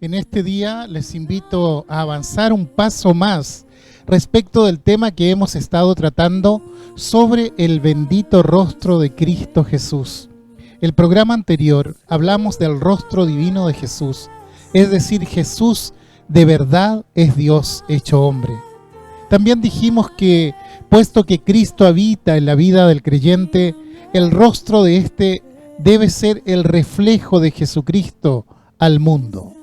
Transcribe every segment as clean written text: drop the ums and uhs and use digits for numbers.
En este día les invito a avanzar un paso más respecto del tema que hemos estado tratando sobre el bendito rostro de Cristo Jesús. El programa anterior hablamos del rostro divino de Jesús, es decir, Jesús de verdad es Dios hecho hombre. También dijimos que, puesto que Cristo habita en la vida del creyente, el rostro de éste debe ser el reflejo de Jesucristo al mundo.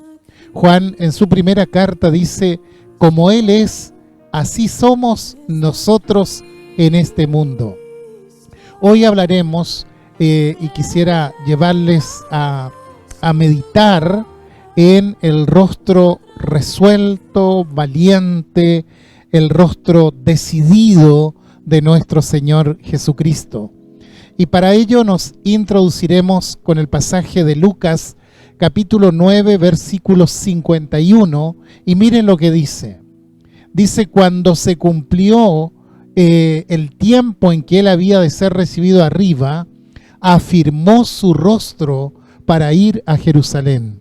Juan en su primera carta dice, como Él es, así somos nosotros en este mundo. Hoy hablaremos y quisiera llevarles a meditar en el rostro resuelto, valiente, el rostro decidido de nuestro Señor Jesucristo. Y para ello nos introduciremos con el pasaje de Lucas, capítulo 9, versículo 51, y miren lo que dice. Dice, cuando se cumplió el tiempo en que él había de ser recibido arriba, afirmó su rostro para ir a Jerusalén.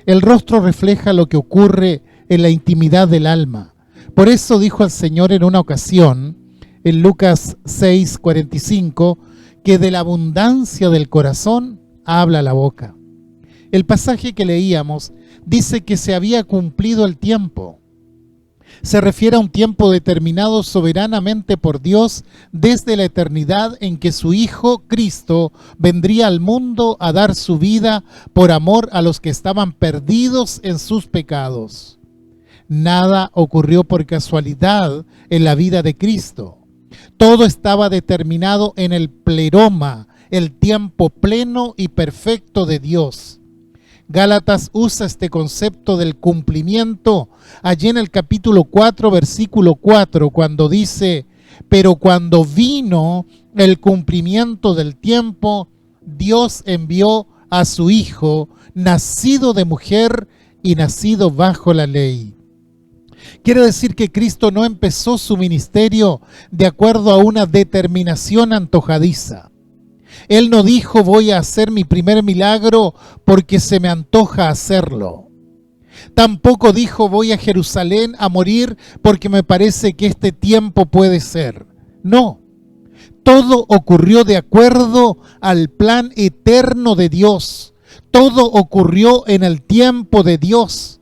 El rostro refleja lo que ocurre en la intimidad del alma. Por eso dijo al Señor en una ocasión, en Lucas 6, 45, que de la abundancia del corazón habla la boca. El pasaje que leíamos dice que se había cumplido el tiempo. Se refiere a un tiempo determinado soberanamente por Dios desde la eternidad en que su Hijo Cristo vendría al mundo a dar su vida por amor a los que estaban perdidos en sus pecados. Nada ocurrió por casualidad en la vida de Cristo. Todo estaba determinado en el pleroma, el tiempo pleno y perfecto de Dios. Gálatas usa este concepto del cumplimiento allí en el capítulo 4, versículo 4, cuando dice, pero cuando vino el cumplimiento del tiempo, Dios envió a su Hijo, nacido de mujer y nacido bajo la ley. Quiere decir que Cristo no empezó su ministerio de acuerdo a una determinación antojadiza. Él no dijo, voy a hacer mi primer milagro porque se me antoja hacerlo. Tampoco dijo, voy a Jerusalén a morir porque me parece que este tiempo puede ser. No, todo ocurrió de acuerdo al plan eterno de Dios. Todo ocurrió en el tiempo de Dios.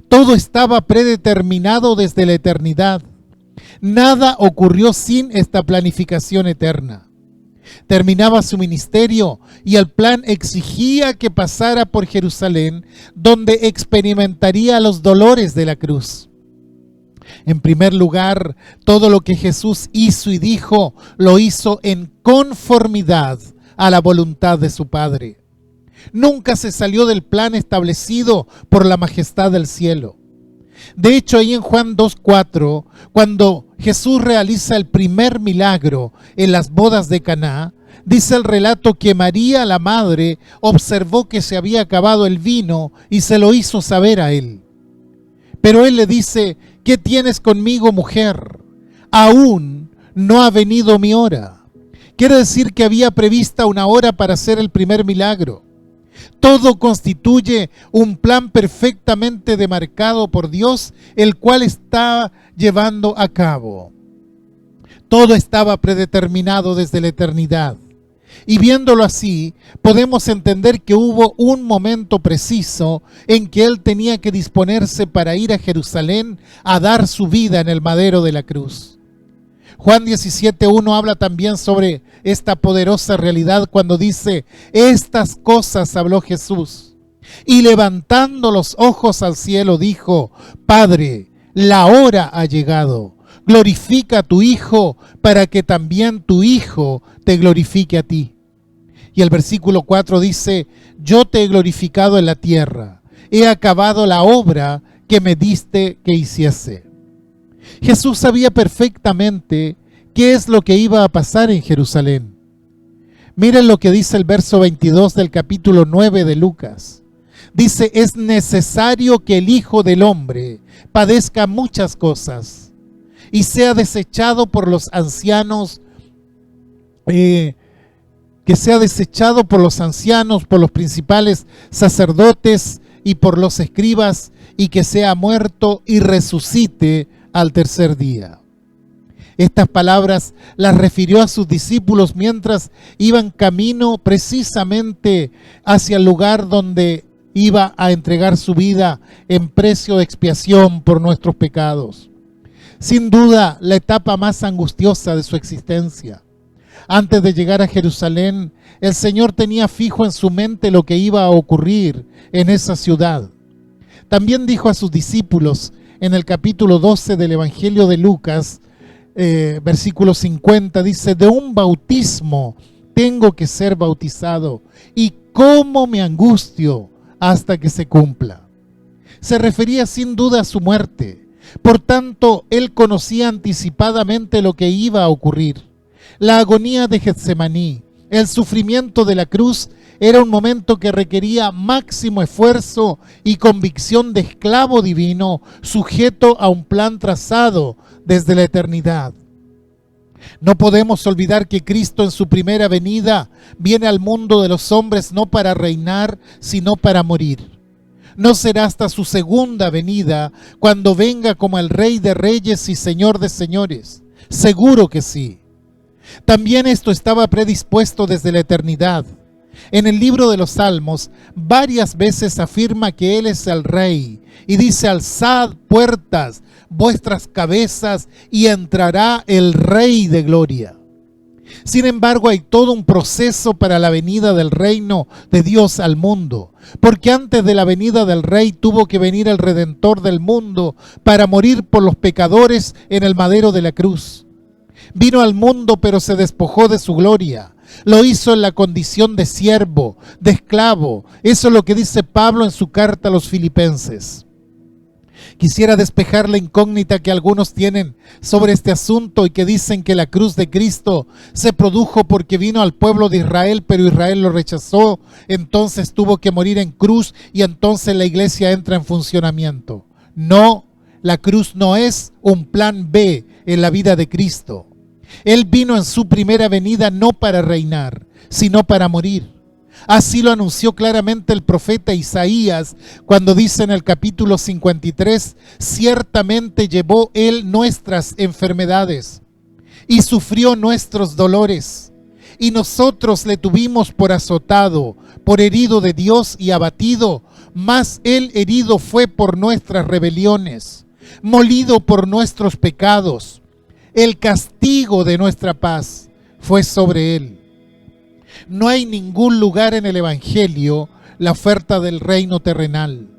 Todo estaba predeterminado desde la eternidad. Nada ocurrió sin esta planificación eterna. Terminaba su ministerio y el plan exigía que pasara por Jerusalén, donde experimentaría los dolores de la cruz. En primer lugar, todo lo que Jesús hizo y dijo, lo hizo en conformidad a la voluntad de su Padre. Nunca se salió del plan establecido por la majestad del cielo. De hecho, ahí en Juan 2:4, cuando Jesús realiza el primer milagro en las bodas de Caná, dice el relato que María, la madre, observó que se había acabado el vino y se lo hizo saber a él. Pero él le dice, ¿qué tienes conmigo, mujer? Aún no ha venido mi hora. Quiere decir que había prevista una hora para hacer el primer milagro. Todo constituye un plan perfectamente demarcado por Dios, el cual está llevando a cabo. Todo estaba predeterminado desde la eternidad. Y viéndolo así, podemos entender que hubo un momento preciso en que Él tenía que disponerse para ir a Jerusalén a dar su vida en el madero de la cruz. Juan 17:1 habla también sobre esta poderosa realidad cuando dice, estas cosas habló Jesús, y levantando los ojos al cielo dijo, Padre, la hora ha llegado, glorifica a tu Hijo para que también tu Hijo te glorifique a ti. Y el versículo 4 dice, yo te he glorificado en la tierra, he acabado la obra que me diste que hiciese. Jesús sabía perfectamente qué es lo que iba a pasar en Jerusalén. Miren lo que dice el verso 22 del capítulo 9 de Lucas. Dice, es necesario que el Hijo del Hombre padezca muchas cosas y sea desechado por los ancianos, por los principales sacerdotes y por los escribas, y que sea muerto y resucite al tercer día. Estas palabras las refirió a sus discípulos mientras iban camino precisamente hacia el lugar donde iba a entregar su vida en precio de expiación por nuestros pecados. Sin duda, la etapa más angustiosa de su existencia. Antes de llegar a Jerusalén, el Señor tenía fijo en su mente lo que iba a ocurrir en esa ciudad. También dijo a sus discípulos en el capítulo 12 del Evangelio de Lucas, versículo 50, dice: de un bautismo tengo que ser bautizado, y cómo me angustio hasta que se cumpla. Se refería sin duda a su muerte. Por tanto, él conocía anticipadamente lo que iba a ocurrir. La agonía de Getsemaní, el sufrimiento de la cruz, era un momento que requería máximo esfuerzo y convicción de esclavo divino, sujeto a un plan trazado desde la eternidad. No podemos olvidar que Cristo en su primera venida viene al mundo de los hombres no para reinar, sino para morir. No será hasta su segunda venida, cuando venga como el Rey de Reyes y Señor de Señores. Seguro que sí. También esto estaba predispuesto desde la eternidad. En el libro de los Salmos, varias veces afirma que Él es el Rey y dice: alzad puertas vuestras cabezas y entrará el Rey de gloria. Sin embargo, hay todo un proceso para la venida del reino de Dios al mundo, porque antes de la venida del Rey tuvo que venir el Redentor del mundo para morir por los pecadores en el madero de la cruz. Vino al mundo, pero se despojó de su gloria. Lo hizo en la condición de siervo, de esclavo. Eso es lo que dice Pablo en su carta a los Filipenses. Quisiera despejar la incógnita que algunos tienen sobre este asunto y que dicen que la cruz de Cristo se produjo porque vino al pueblo de Israel, pero Israel lo rechazó, entonces tuvo que morir en cruz y entonces la iglesia entra en funcionamiento. No, la cruz no es un plan B en la vida de Cristo. Él vino en su primera venida no para reinar, sino para morir. Así lo anunció claramente el profeta Isaías cuando dice en el capítulo 53: ciertamente llevó Él nuestras enfermedades y sufrió nuestros dolores, y nosotros le tuvimos por azotado, por herido de Dios y abatido, mas Él herido fue por nuestras rebeliones, molido por nuestros pecados. El castigo de nuestra paz fue sobre Él. No hay ningún lugar en el Evangelio la oferta del reino terrenal.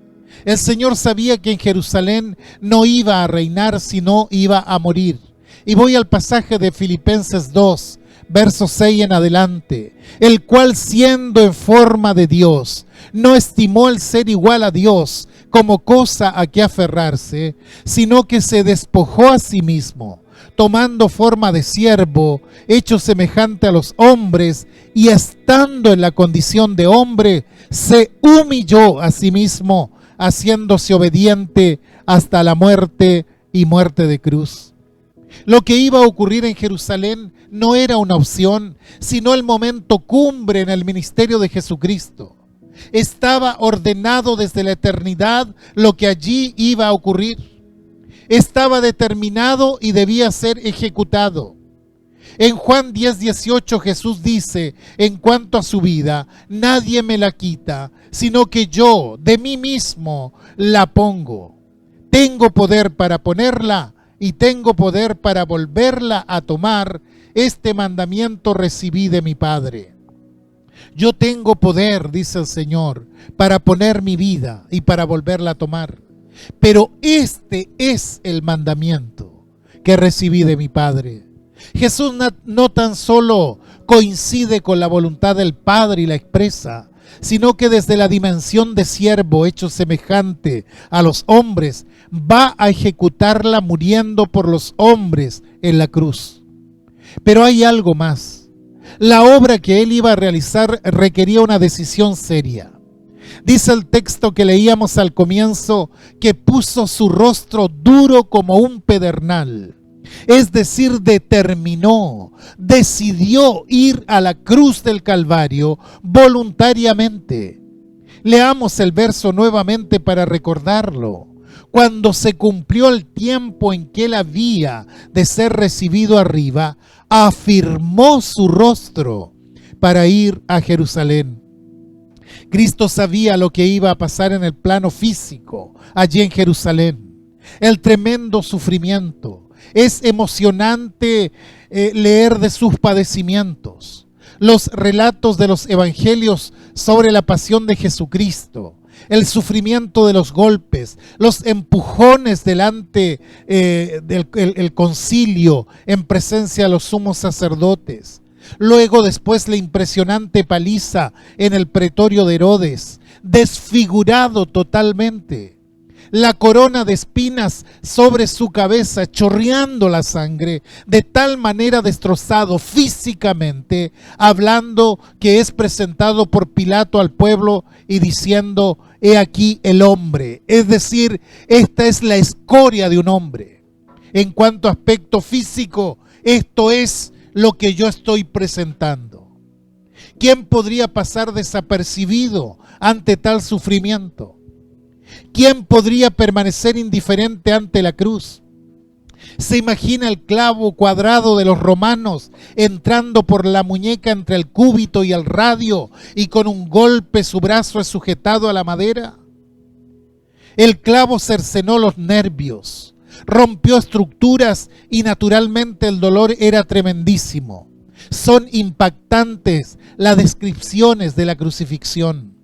El Señor sabía que en Jerusalén no iba a reinar, sino iba a morir. Y voy al pasaje de Filipenses 2, verso 6 en adelante. El cual, siendo en forma de Dios, no estimó el ser igual a Dios como cosa a que aferrarse, sino que se despojó a sí mismo, tomando forma de siervo, hecho semejante a los hombres, y estando en la condición de hombre, se humilló a sí mismo, haciéndose obediente hasta la muerte y muerte de cruz. Lo que iba a ocurrir en Jerusalén no era una opción, sino el momento cumbre en el ministerio de Jesucristo. Estaba ordenado desde la eternidad lo que allí iba a ocurrir. Estaba determinado y debía ser ejecutado. En Juan 10:18 Jesús dice en cuanto a su vida: nadie me la quita, sino que yo de mí mismo la pongo. Tengo poder para ponerla y tengo poder para volverla a tomar. Este mandamiento recibí de mi Padre. Yo tengo poder, dice el Señor, para poner mi vida y para volverla a tomar. Pero este es el mandamiento que recibí de mi Padre. Jesús no tan solo coincide con la voluntad del Padre y la expresa, sino que desde la dimensión de siervo hecho semejante a los hombres, va a ejecutarla muriendo por los hombres en la cruz. Pero hay algo más. La obra que él iba a realizar requería una decisión seria. Dice el texto que leíamos al comienzo que puso su rostro duro como un pedernal. Es decir, determinó, decidió ir a la cruz del Calvario voluntariamente. Leamos el verso nuevamente para recordarlo. Cuando se cumplió el tiempo en que él había de ser recibido arriba, afirmó su rostro para ir a Jerusalén. Cristo sabía lo que iba a pasar en el plano físico, allí en Jerusalén. El tremendo sufrimiento. Es emocionante leer de sus padecimientos. Los relatos de los evangelios sobre la pasión de Jesucristo. El sufrimiento de los golpes, los empujones delante del concilio en presencia de los sumos sacerdotes. Luego después la impresionante paliza en el pretorio de Herodes, desfigurado totalmente. La corona de espinas sobre su cabeza, chorreando la sangre, de tal manera destrozado físicamente, hablando que es presentado por Pilato al pueblo y diciendo: he aquí el hombre. Es decir, esta es la escoria de un hombre. En cuanto a aspecto físico, esto es lo que yo estoy presentando. ¿Quién podría pasar desapercibido ante tal sufrimiento? ¿Quién podría permanecer indiferente ante la cruz? ¿Se imagina el clavo cuadrado de los romanos entrando por la muñeca entre el cúbito y el radio, y con un golpe su brazo es sujetado a la madera? El clavo cercenó los nervios, rompió estructuras y naturalmente el dolor era tremendísimo. Son impactantes las descripciones de la crucifixión.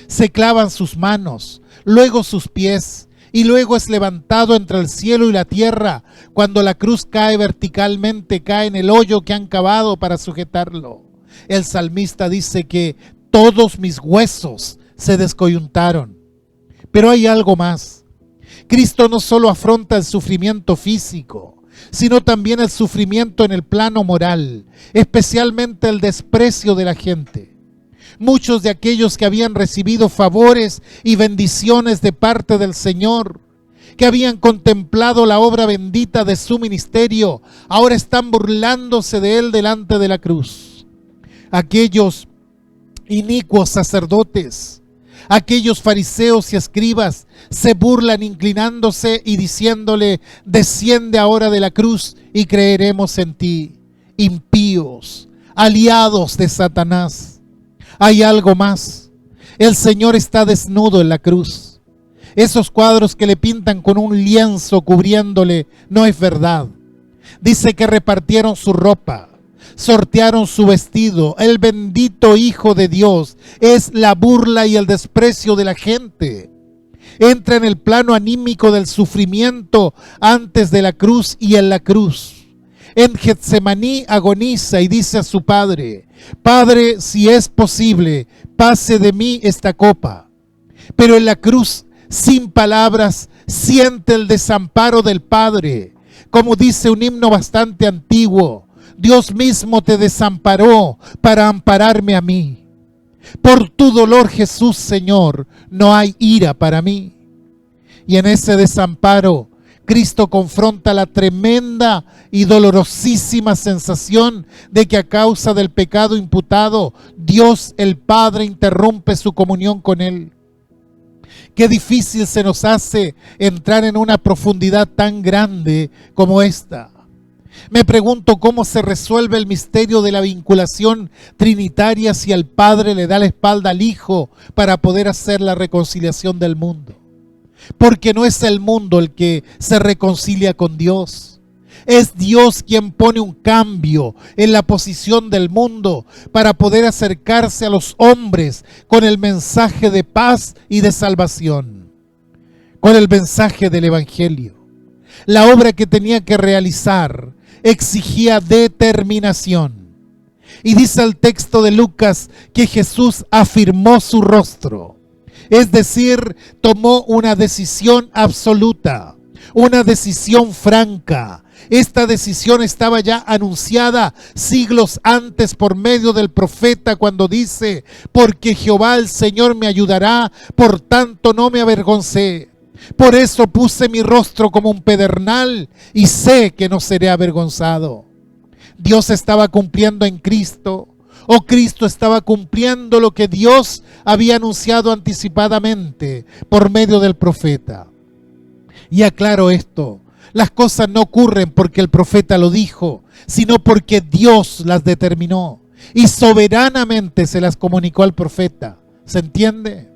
Se clavan sus manos, luego sus pies, y luego es levantado entre el cielo y la tierra. Cuando la cruz cae verticalmente, cae en el hoyo que han cavado para sujetarlo. El salmista dice que todos mis huesos se descoyuntaron. Pero hay algo más. Cristo no solo afronta el sufrimiento físico, sino también el sufrimiento en el plano moral, especialmente el desprecio de la gente. Muchos de aquellos que habían recibido favores y bendiciones de parte del Señor, que habían contemplado la obra bendita de su ministerio, ahora están burlándose de él delante de la cruz. Aquellos inicuos sacerdotes, aquellos fariseos y escribas se burlan inclinándose y diciéndole: desciende ahora de la cruz y creeremos en ti. Impíos, aliados de Satanás. Hay algo más. El Señor está desnudo en la cruz. Esos cuadros que le pintan con un lienzo cubriéndole no es verdad. Dice que repartieron su ropa, sortearon su vestido. El bendito Hijo de Dios es la burla y el desprecio de la gente. Entra en el plano anímico del sufrimiento antes de la cruz y en la cruz. En Getsemaní agoniza y dice a su Padre: Padre, si es posible, pase de mí esta copa. Pero en la cruz, sin palabras, siente el desamparo del Padre. Como dice un himno bastante antiguo: Dios mismo te desamparó para ampararme a mí. Por tu dolor, Jesús, Señor, no hay ira para mí. Y en ese desamparo, Cristo confronta la tremenda y dolorosísima sensación de que a causa del pecado imputado, Dios el Padre interrumpe su comunión con Él. Qué difícil se nos hace entrar en una profundidad tan grande como esta. Me pregunto cómo se resuelve el misterio de la vinculación trinitaria si el Padre le da la espalda al Hijo para poder hacer la reconciliación del mundo. Porque no es el mundo el que se reconcilia con Dios. Es Dios quien pone un cambio en la posición del mundo para poder acercarse a los hombres con el mensaje de paz y de salvación, con el mensaje del Evangelio. La obra que tenía que realizar exigía determinación. Y dice el texto de Lucas que Jesús afirmó su rostro. Es decir, tomó una decisión absoluta, una decisión franca. Esta decisión estaba ya anunciada siglos antes por medio del profeta cuando dice: porque Jehová el Señor me ayudará, por tanto no me avergoncé. Por eso puse mi rostro como un pedernal y sé que no seré avergonzado. Dios estaba cumpliendo en Cristo o Cristo estaba cumpliendo lo que Dios había anunciado anticipadamente por medio del profeta. Y aclaro esto, las cosas no ocurren porque el profeta lo dijo, sino porque Dios las determinó y soberanamente se las comunicó al profeta. ¿Se entiende?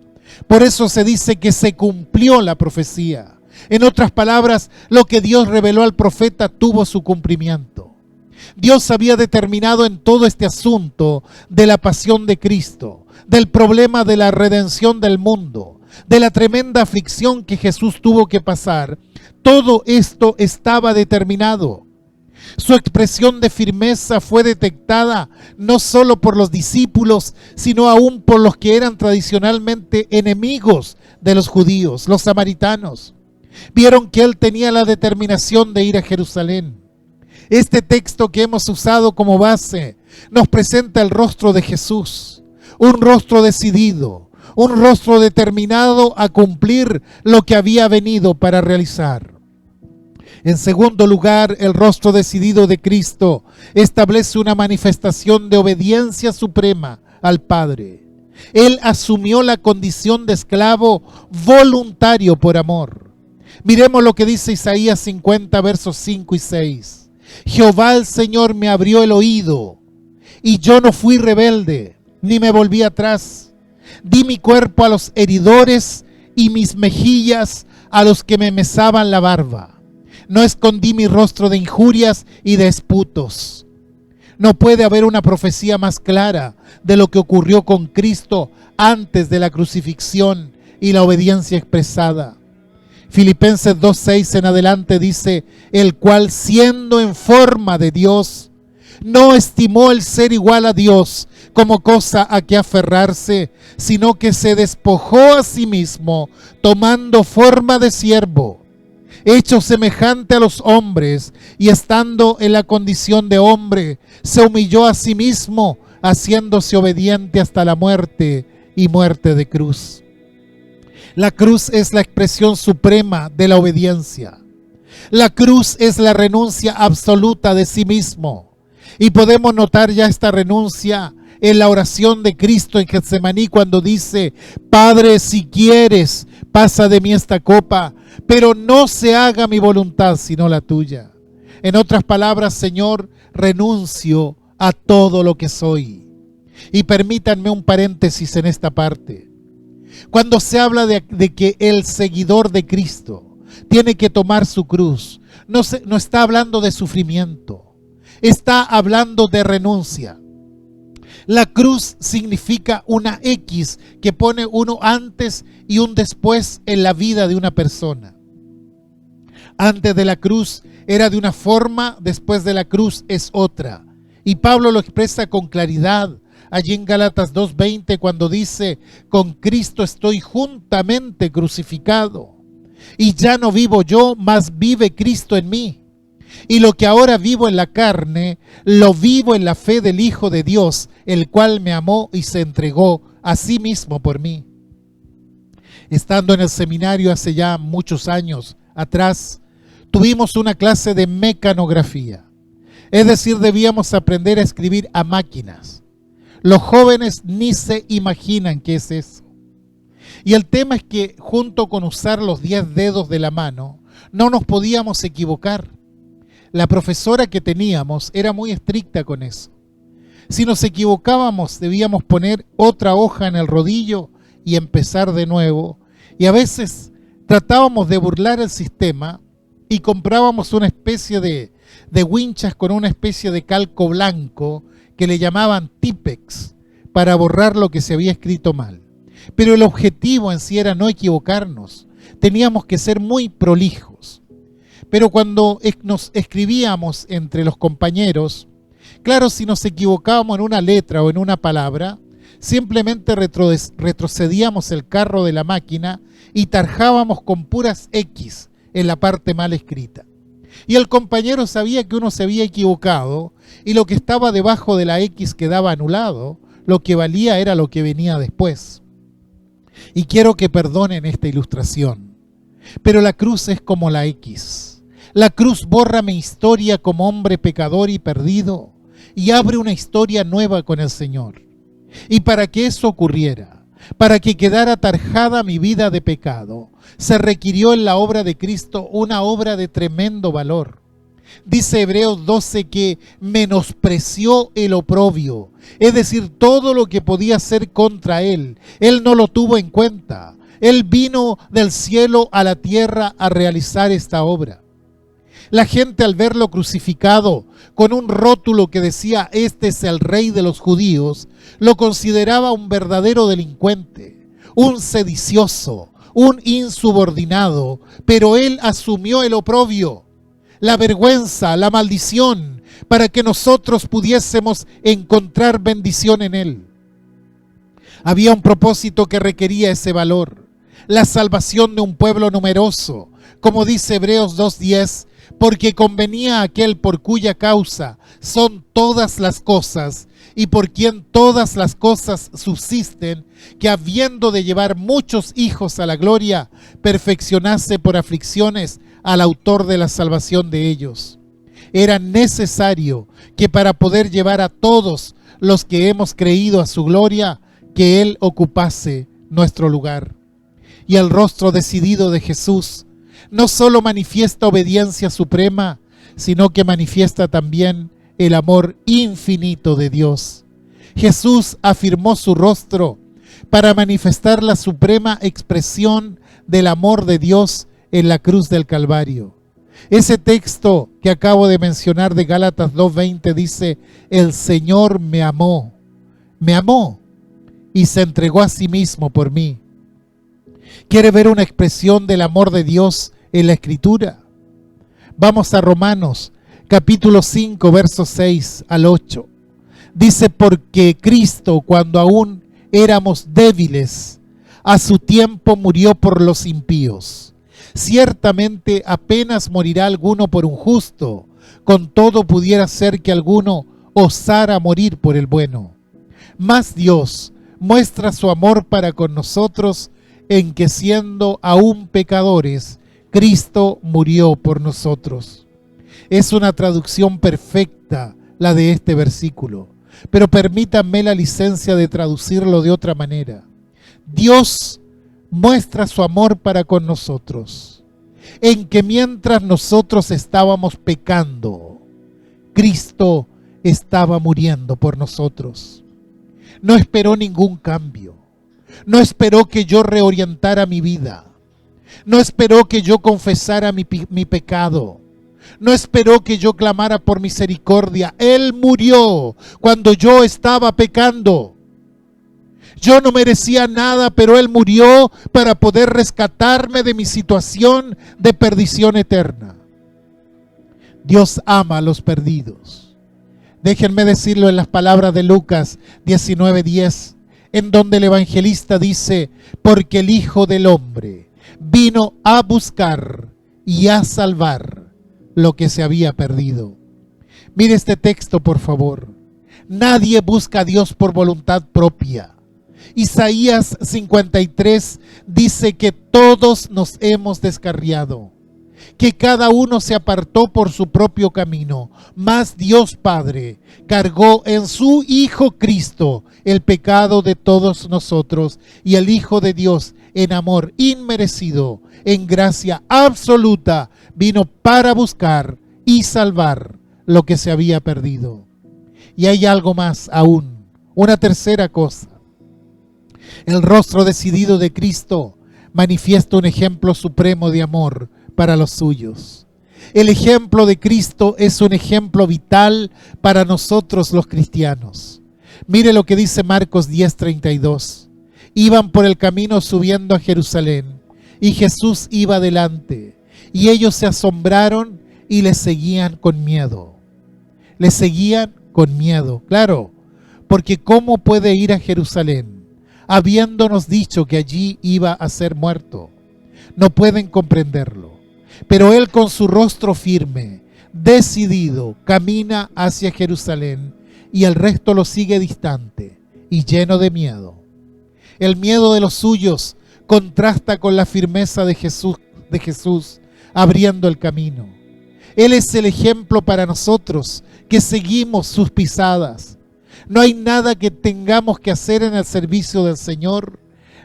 Por eso se dice que se cumplió la profecía. En otras palabras, lo que Dios reveló al profeta tuvo su cumplimiento. Dios había determinado en todo este asunto de la pasión de Cristo, del problema de la redención del mundo, de la tremenda aflicción que Jesús tuvo que pasar. Todo esto estaba determinado. Su expresión de firmeza fue detectada no solo por los discípulos, sino aún por los que eran tradicionalmente enemigos de los judíos, los samaritanos. Vieron que él tenía la determinación de ir a Jerusalén. Este texto que hemos usado como base nos presenta el rostro de Jesús, un rostro decidido, un rostro determinado a cumplir lo que había venido para realizar. En segundo lugar, el rostro decidido de Cristo establece una manifestación de obediencia suprema al Padre. Él asumió la condición de esclavo voluntario por amor. Miremos lo que dice Isaías 50, versos 5 y 6. Jehová el Señor me abrió el oído, y yo no fui rebelde, ni me volví atrás. Di mi cuerpo a los heridores, y mis mejillas a los que me mesaban la barba. No escondí mi rostro de injurias y de esputos. No puede haber una profecía más clara de lo que ocurrió con Cristo antes de la crucifixión y la obediencia expresada. Filipenses 2:6 en adelante dice, el cual siendo en forma de Dios, no estimó el ser igual a Dios como cosa a que aferrarse, sino que se despojó a sí mismo, tomando forma de siervo, hecho semejante a los hombres, y estando en la condición de hombre, se humilló a sí mismo, haciéndose obediente hasta la muerte y muerte de cruz. La cruz es la expresión suprema de la obediencia. La cruz es la renuncia absoluta de sí mismo. Y podemos notar ya esta renuncia en la oración de Cristo en Getsemaní cuando dice, Padre, si quieres, pasa de mí esta copa, pero no se haga mi voluntad sino la tuya. En otras palabras, Señor, renuncio a todo lo que soy. Y permítanme un paréntesis en esta parte. Cuando se habla de que el seguidor de Cristo tiene que tomar su cruz, no está hablando de sufrimiento, está hablando de renuncia. La cruz significa una X que pone uno antes y un después en la vida de una persona. Antes de la cruz era de una forma, después de la cruz es otra. Y Pablo lo expresa con claridad allí en Gálatas 2:20 cuando dice, con Cristo estoy juntamente crucificado, y ya no vivo yo, mas vive Cristo en mí. Y lo que ahora vivo en la carne, lo vivo en la fe del Hijo de Dios, el cual me amó y se entregó a sí mismo por mí. Estando en el seminario hace ya muchos años atrás, tuvimos una clase de mecanografía. Es decir, debíamos aprender a escribir a máquinas. Los jóvenes ni se imaginan qué es eso. Y el tema es que junto con usar los 10 dedos de la mano, no nos podíamos equivocar. La profesora que teníamos era muy estricta con eso. Si nos equivocábamos, debíamos poner otra hoja en el rodillo y empezar de nuevo. Y a veces tratábamos de burlar el sistema y comprábamos una especie de winchas con una especie de calco blanco que le llamaban Tipex para borrar lo que se había escrito mal. Pero el objetivo en sí era no equivocarnos. Teníamos que ser muy prolijos. Pero cuando nos escribíamos entre los compañeros, claro, si nos equivocábamos en una letra o en una palabra, simplemente retrocedíamos el carro de la máquina y tarjábamos con puras X en la parte mal escrita. Y el compañero sabía que uno se había equivocado y lo que estaba debajo de la X quedaba anulado, lo que valía era lo que venía después. Y quiero que perdonen esta ilustración, pero la cruz es como la X. La cruz borra mi historia como hombre pecador y perdido y abre una historia nueva con el Señor. Y para que eso ocurriera, para que quedara tarjada mi vida de pecado, se requirió en la obra de Cristo una obra de tremendo valor. Dice Hebreos 12 que menospreció el oprobio, es decir, todo lo que podía ser contra él. Él no lo tuvo en cuenta. Él vino del cielo a la tierra a realizar esta obra. La gente, al verlo crucificado con un rótulo que decía "Este es el Rey de los judíos", lo consideraba un verdadero delincuente, un sedicioso, un insubordinado, pero él asumió el oprobio, la vergüenza, la maldición, para que nosotros pudiésemos encontrar bendición en él. Había un propósito que requería ese valor: la salvación de un pueblo numeroso, como dice Hebreos 2:10, porque convenía a aquel por cuya causa son todas las cosas y por quien todas las cosas subsisten, que habiendo de llevar muchos hijos a la gloria, perfeccionase por aflicciones al autor de la salvación de ellos. Era necesario que para poder llevar a todos los que hemos creído a su gloria, que Él ocupase nuestro lugar. Y el rostro decidido de Jesús no solo manifiesta obediencia suprema, sino que manifiesta también el amor infinito de Dios. Jesús afirmó su rostro para manifestar la suprema expresión del amor de Dios en la cruz del Calvario. Ese texto que acabo de mencionar de Gálatas 2:20 dice: el Señor me amó y se entregó a sí mismo por mí. ¿Quiere ver una expresión del amor de Dios en la Escritura? Vamos a Romanos capítulo 5, versos 6 al 8. Dice: porque Cristo, cuando aún éramos débiles, a su tiempo murió por los impíos. Ciertamente apenas morirá alguno por un justo, con todo pudiera ser que alguno osara morir por el bueno. Mas Dios muestra su amor para con nosotros en que, siendo aún pecadores, Cristo murió por nosotros. Es una traducción perfecta la de este versículo, pero permítanme la licencia de traducirlo de otra manera. Dios muestra su amor para con nosotros en que mientras nosotros estábamos pecando, Cristo estaba muriendo por nosotros. No esperó ningún cambio. No esperó que yo reorientara mi vida. No esperó que yo confesara mi pecado. No esperó que yo clamara por misericordia. Él murió cuando yo estaba pecando. Yo no merecía nada, pero Él murió para poder rescatarme de mi situación de perdición eterna. Dios ama a los perdidos. Déjenme decirlo en las palabras de Lucas 19:10, en donde el evangelista dice: porque el Hijo del Hombre vino a buscar y a salvar lo que se había perdido. Mire este texto, por favor. Nadie busca a Dios por voluntad propia. Isaías 53 dice que todos nos hemos descarriado, que cada uno se apartó por su propio camino, mas Dios Padre cargó en su Hijo Cristo el pecado de todos nosotros, y el Hijo de Dios, en amor inmerecido, en gracia absoluta, vino para buscar y salvar lo que se había perdido. Y hay algo más aún, una tercera cosa. El rostro decidido de Cristo manifiesta un ejemplo supremo de amor para los suyos. El ejemplo de Cristo es un ejemplo vital para nosotros los cristianos. Mire lo que dice Marcos 10:32. Iban por el camino subiendo a Jerusalén, y Jesús iba delante, y ellos se asombraron y le seguían con miedo. Le seguían con miedo, claro, porque ¿cómo puede ir a Jerusalén habiéndonos dicho que allí iba a ser muerto? No pueden comprenderlo. Pero él, con su rostro firme, decidido, camina hacia Jerusalén, y el resto lo sigue distante y lleno de miedo. El miedo de los suyos contrasta con la firmeza de Jesús abriendo el camino. Él es el ejemplo para nosotros que seguimos sus pisadas. No hay nada que tengamos que hacer en el servicio del Señor,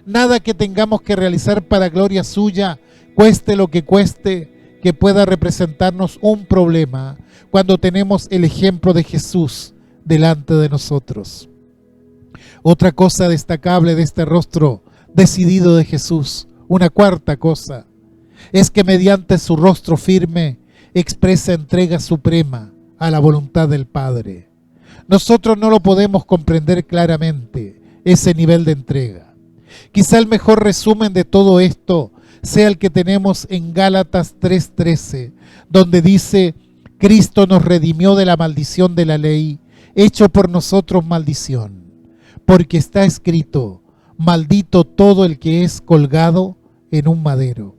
nada que tengamos que realizar para gloria suya, cueste lo que cueste, que pueda representarnos un problema cuando tenemos el ejemplo de Jesús delante de nosotros. Otra cosa destacable de este rostro decidido de Jesús, una cuarta cosa, es que mediante su rostro firme expresa entrega suprema a la voluntad del Padre. Nosotros no lo podemos comprender claramente, ese nivel de entrega. Quizá el mejor resumen de todo esto sea el que tenemos en Gálatas 3:13, donde dice: Cristo nos redimió de la maldición de la ley, hecho por nosotros maldición, porque está escrito: maldito todo el que es colgado en un madero.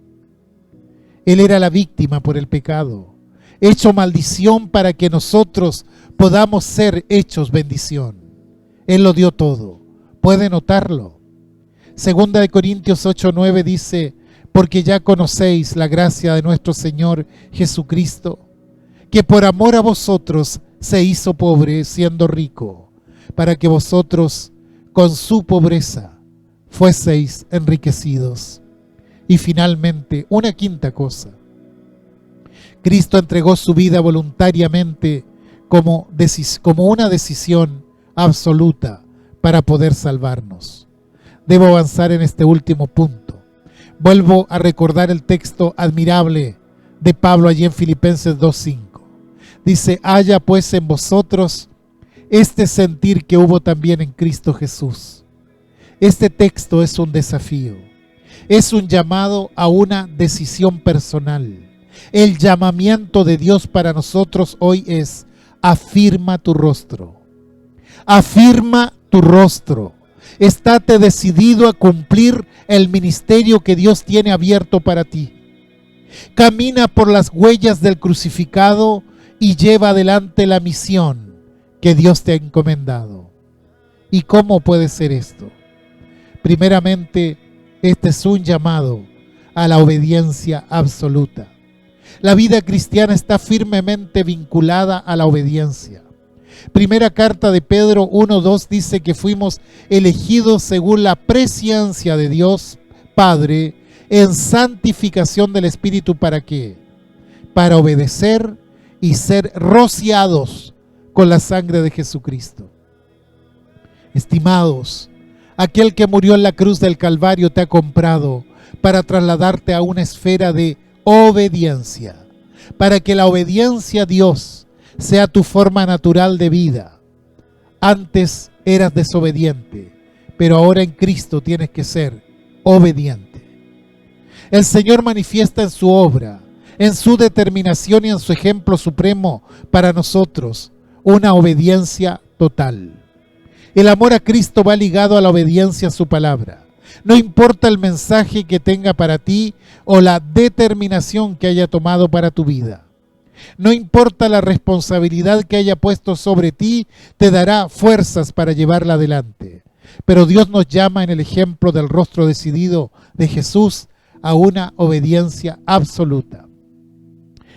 Él era la víctima por el pecado, hecho maldición para que nosotros podamos ser hechos bendición. Él lo dio todo. ¿Puede notarlo? Segunda de Corintios 8:9 dice: porque ya conocéis la gracia de nuestro Señor Jesucristo, que por amor a vosotros se hizo pobre siendo rico, para que vosotros con su pobreza fueseis enriquecidos. Y finalmente, una quinta cosa. Cristo entregó su vida voluntariamente como una decisión absoluta para poder salvarnos. Debo avanzar en este último punto. Vuelvo a recordar el texto admirable de Pablo allí en Filipenses 2:5. Dice: haya pues en vosotros este sentir que hubo también en Cristo Jesús. Este texto es un desafío, es un llamado a una decisión personal. El llamamiento de Dios para nosotros hoy es: afirma tu rostro. Afirma tu rostro. Estate decidido a cumplir el ministerio que Dios tiene abierto para ti. Camina por las huellas del crucificado y lleva adelante la misión que Dios te ha encomendado. ¿Y cómo puede ser esto? Primeramente, este es un llamado a la obediencia absoluta. La vida cristiana está firmemente vinculada a la obediencia. Primera carta de Pedro 1:2 dice que fuimos elegidos según la presciencia de Dios Padre en santificación del Espíritu. ¿Para qué? Para obedecer y ser rociados con la sangre de Jesucristo. Estimados, aquel que murió en la cruz del Calvario te ha comprado para trasladarte a una esfera de obediencia, para que la obediencia a Dios sea tu forma natural de vida. Antes eras desobediente, pero ahora en Cristo tienes que ser obediente. El Señor manifiesta en su obra, en su determinación y en su ejemplo supremo para nosotros una obediencia total. El amor a Cristo va ligado a la obediencia a su palabra. No importa el mensaje que tenga para ti o la determinación que haya tomado para tu vida. No importa la responsabilidad que haya puesto sobre ti, te dará fuerzas para llevarla adelante. Pero Dios nos llama en el ejemplo del rostro decidido de Jesús a una obediencia absoluta.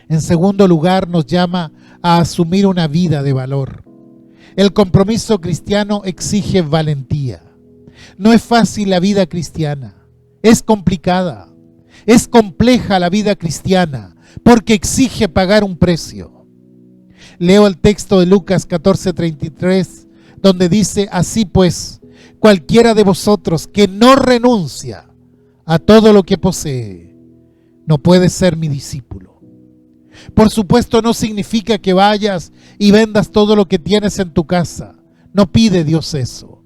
En segundo lugar, nos llama a asumir una vida de valor. El compromiso cristiano exige valentía. No es fácil la vida cristiana, es complicada, es compleja la vida cristiana, porque exige pagar un precio. Leo el texto de Lucas 14:33, donde dice: así pues, cualquiera de vosotros que no renuncia a todo lo que posee, no puede ser mi discípulo. Por supuesto, no significa que vayas y vendas todo lo que tienes en tu casa. No pide Dios eso.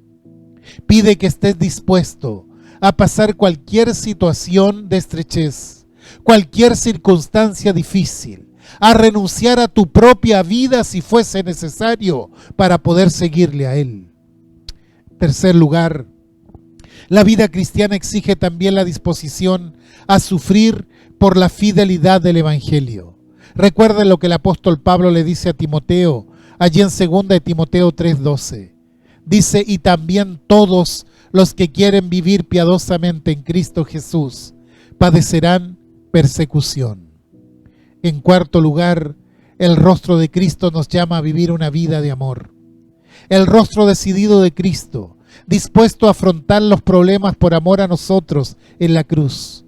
Pide que estés dispuesto a pasar cualquier situación de estrechez, cualquier circunstancia difícil, a renunciar a tu propia vida si fuese necesario para poder seguirle a Él. Tercer lugar, la vida cristiana exige también la disposición a sufrir por la fidelidad del Evangelio. Recuerden lo que el apóstol Pablo le dice a Timoteo, allí en 2 de Timoteo 3:12. Dice: y también todos los que quieren vivir piadosamente en Cristo Jesús padecerán persecución. En cuarto lugar, el rostro de Cristo nos llama a vivir una vida de amor. El rostro decidido de Cristo, dispuesto a afrontar los problemas por amor a nosotros en la cruz.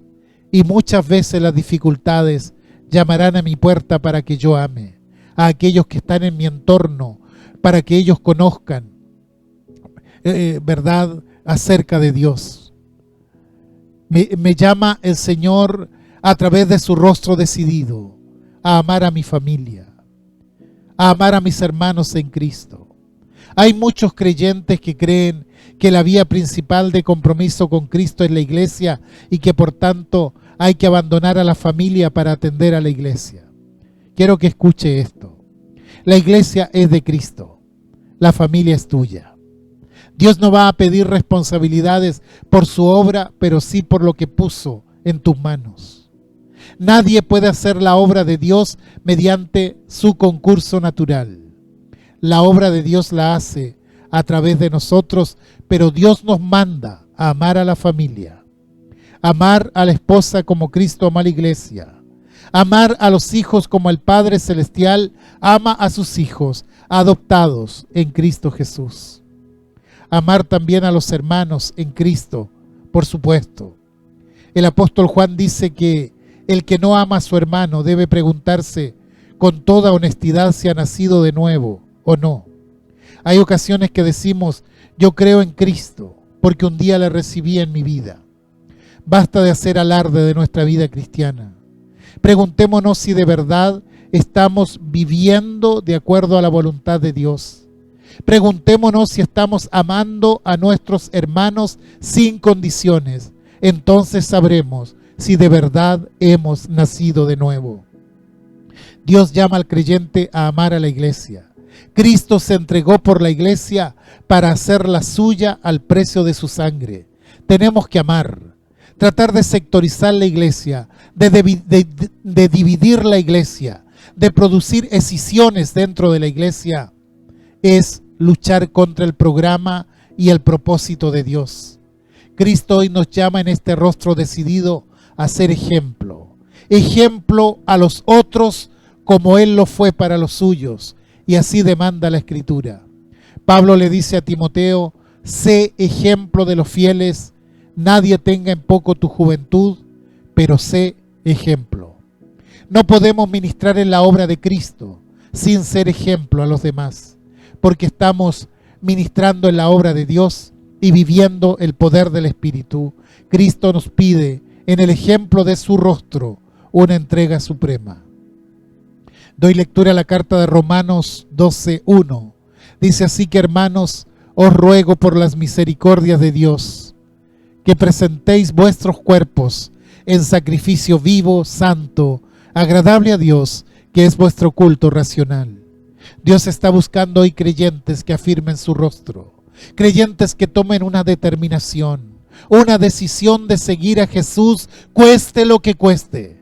Y muchas veces las dificultades llamarán a mi puerta para que yo ame a aquellos que están en mi entorno, para que ellos conozcan verdad acerca de Dios. Me llama el Señor a través de su rostro decidido a amar a mi familia, a amar a mis hermanos en Cristo. Hay muchos creyentes que creen que la vía principal de compromiso con Cristo es la iglesia y que por tanto hay que abandonar a la familia para atender a la iglesia. Quiero que escuche esto. La iglesia es de Cristo, la familia es tuya. Dios no va a pedir responsabilidades por su obra, pero sí por lo que puso en tus manos. Nadie puede hacer la obra de Dios mediante su concurso natural. La obra de Dios la hace a través de nosotros, pero Dios nos manda a amar a la familia, amar a la esposa como Cristo ama a la iglesia, amar a los hijos como el Padre Celestial ama a sus hijos adoptados en Cristo Jesús. Amar también a los hermanos en Cristo, por supuesto. El apóstol Juan dice que el que no ama a su hermano debe preguntarse con toda honestidad si ha nacido de nuevo o no. Hay ocasiones que decimos, yo creo en Cristo porque un día le recibí en mi vida. Basta de hacer alarde de nuestra vida cristiana. Preguntémonos si de verdad estamos viviendo de acuerdo a la voluntad de Dios. Preguntémonos si estamos amando a nuestros hermanos sin condiciones. Entonces sabremos si de verdad hemos nacido de nuevo. Dios llama al creyente a amar a la iglesia. Cristo se entregó por la iglesia para hacerla suya al precio de su sangre. Tenemos que amar. Tratar de sectorizar la iglesia, de dividir la iglesia, de producir escisiones dentro de la iglesia, es luchar contra el programa y el propósito de Dios. Cristo hoy nos llama en este rostro decidido a ser ejemplo. Ejemplo a los otros como Él lo fue para los suyos. Y así demanda la Escritura. Pablo le dice a Timoteo, sé ejemplo de los fieles, nadie tenga en poco tu juventud, pero sé ejemplo. No podemos ministrar en la obra de Cristo sin ser ejemplo a los demás, porque estamos ministrando en la obra de Dios y viviendo el poder del Espíritu. Cristo nos pide, en el ejemplo de su rostro, una entrega suprema. Doy lectura a la carta de Romanos 12:1. Dice así que, hermanos, os ruego por las misericordias de Dios, que presentéis vuestros cuerpos en sacrificio vivo, santo, agradable a Dios, que es vuestro culto racional. Dios está buscando hoy creyentes que afirmen su rostro, creyentes que tomen una determinación, una decisión de seguir a Jesús, cueste lo que cueste.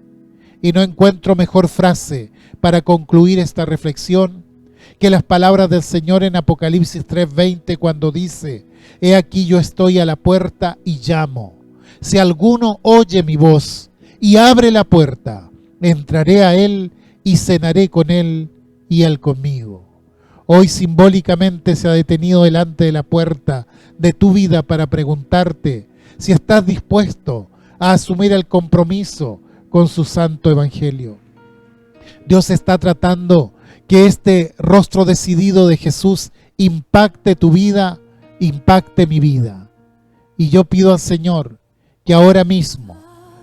Y no encuentro mejor frase para concluir esta reflexión que las palabras del Señor en Apocalipsis 3:20, cuando dice, he aquí yo estoy a la puerta y llamo. Si alguno oye mi voz y abre la puerta, entraré a él y cenaré con él y él conmigo. Hoy simbólicamente se ha detenido delante de la puerta de tu vida para preguntarte si estás dispuesto a asumir el compromiso con su santo evangelio. Dios está tratando que este rostro decidido de Jesús impacte tu vida, impacte mi vida. Y yo pido al Señor que ahora mismo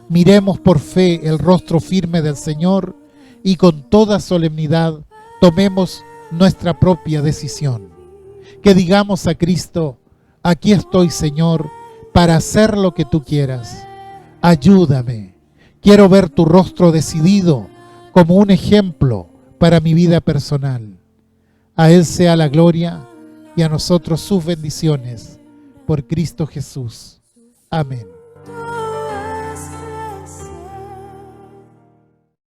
miremos por fe el rostro firme del Señor y con toda solemnidad tomemos nuestra propia decisión. Que digamos a Cristo, aquí estoy, Señor, para hacer lo que tú quieras. Ayúdame. Quiero ver tu rostro decidido como un ejemplo para mi vida personal. A Él sea la gloria y a nosotros sus bendiciones por Cristo Jesús. Amén.